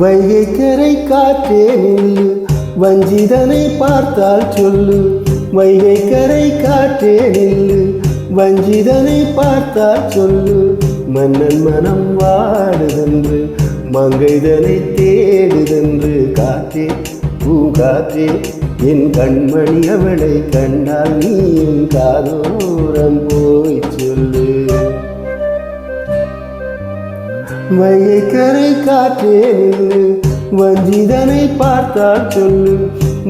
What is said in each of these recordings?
வைகை கரை காற்றே நில்லு, வஞ்சிதனை பார்த்தால் சொல்லு. வைகை கரை காற்றே நில்லு, வஞ்சிதனை பார்த்தால் சொல்லு. மன்னன் மனம் வாடுதென்று, மங்கைதனை தேடுதென்று. காற்றே பூங்காற்றே, என் கண்மணி அவளை கண்டால் நீயும் காதோரம் போய் சொல்லு. வைகை கரை காற்றே நில்லு, வஞ்சிதனை பார்த்தால் சொல்லு.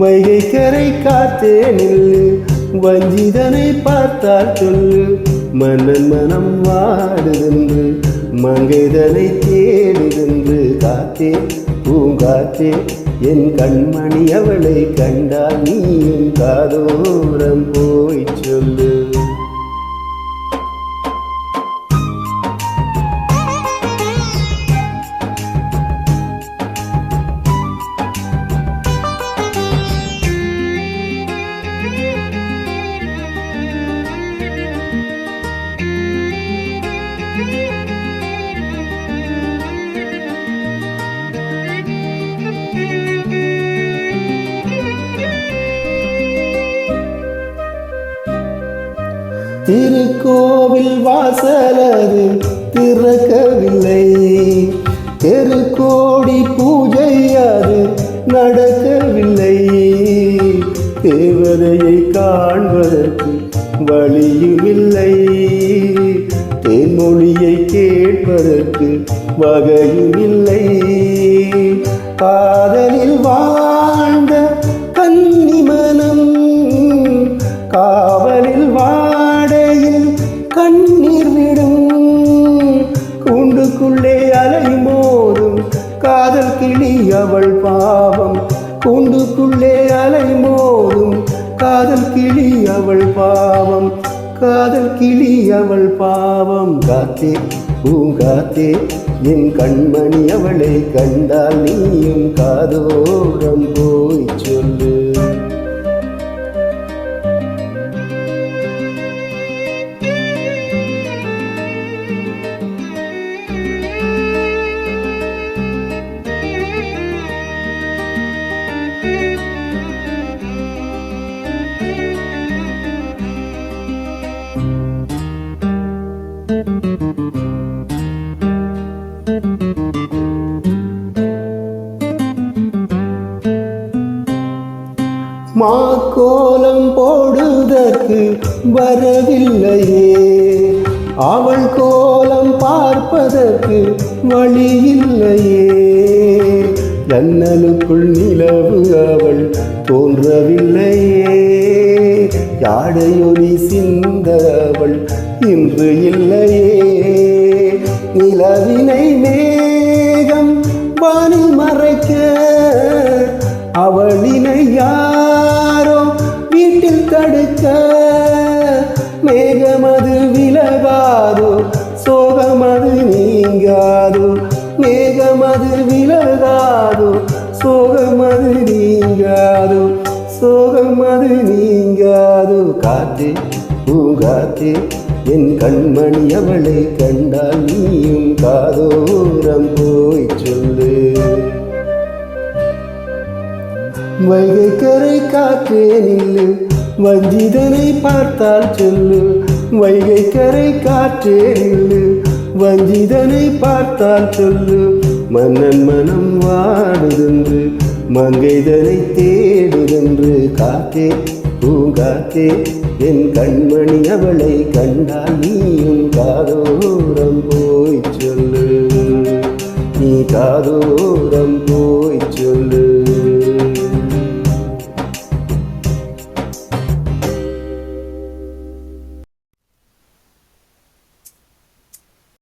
வைகை கரை காற்றே நில்லு, வஞ்சிதனை பார்த்தால் சொல்லு. மன்னன் மனம் வாடுதென்று, மங்கைதனை தேடுதென்று. காற்றே பூங்காற்றே, என் கண்மணி அவளை கண்டால் நீயும் காதோரம் போய் சொல்லு. திருக்கோவில் வாசலது திறக்கவில்லை, தெருக்கோடி பூஜை அது நடக்கவில்லை. தேவதையை காண்பதற்கு வழியுமில்லை, தேன்மொழியை கேட்பதற்கு வகையுமில்லை. காதலில் வாழ்ந்த கன்னிமனம் காவலில் வாடையில் கண்ணீர் விடும். கூண்டுக்குள்ளே அலைமோதும் காதல் கிளி அவள் பாவம். கூண்டுக்குள்ளே அலைமோதும் காதல் கிளி அவள் பாவம். காதல் கிளி அவள் பாவம். காத்தே பூங்காத்தே, என் கண்மணி அவளை கண்டால் நீயும் காதோரம் போய் சொல்லு. மாக்கோலம் போடுதற்கு வரவில்லையே, அவள் கோலம் பார்ப்பதற்கு வழியில்லையே. ஜன்னலுக்குள் நிலவு அவள் தோன்றவில்லையே, யாடையொலி சிந்த அவள் இன்று இல்லையே. நிலவினை மேகம் வானில் மறைக்க, அவளினை யாரோ வீட்டில் தடுக்க. மேகமது விலகாதோ, சோகமது நீங்காதோ. மேகமது விலகாதோ, சோகமது நீங்காதோ. சோகமது நீங்காதோ. காற்றே பூங்காற்றே, என் கண்மணி அவளை கண்டால் நீயும் காதோரம் போய் சொல்லு. வைகை கரை காற்றே நில்லு, வஞ்சிதனை பார்த்தால் சொல்லு. வைகை கரை காற்றே நில்லு, வஞ்சிதனை பார்த்தால் சொல்லு. மன்னன் மனம் வாடுதென்று, மங்கைதனை தேடுதென்று. காற்றே பூங்காற்றே, என் கண்மணி அவளை கண்டால் நீயும் காதோரம் போய் சொல்லு. நீ காதோரம் போய் சொல்லு.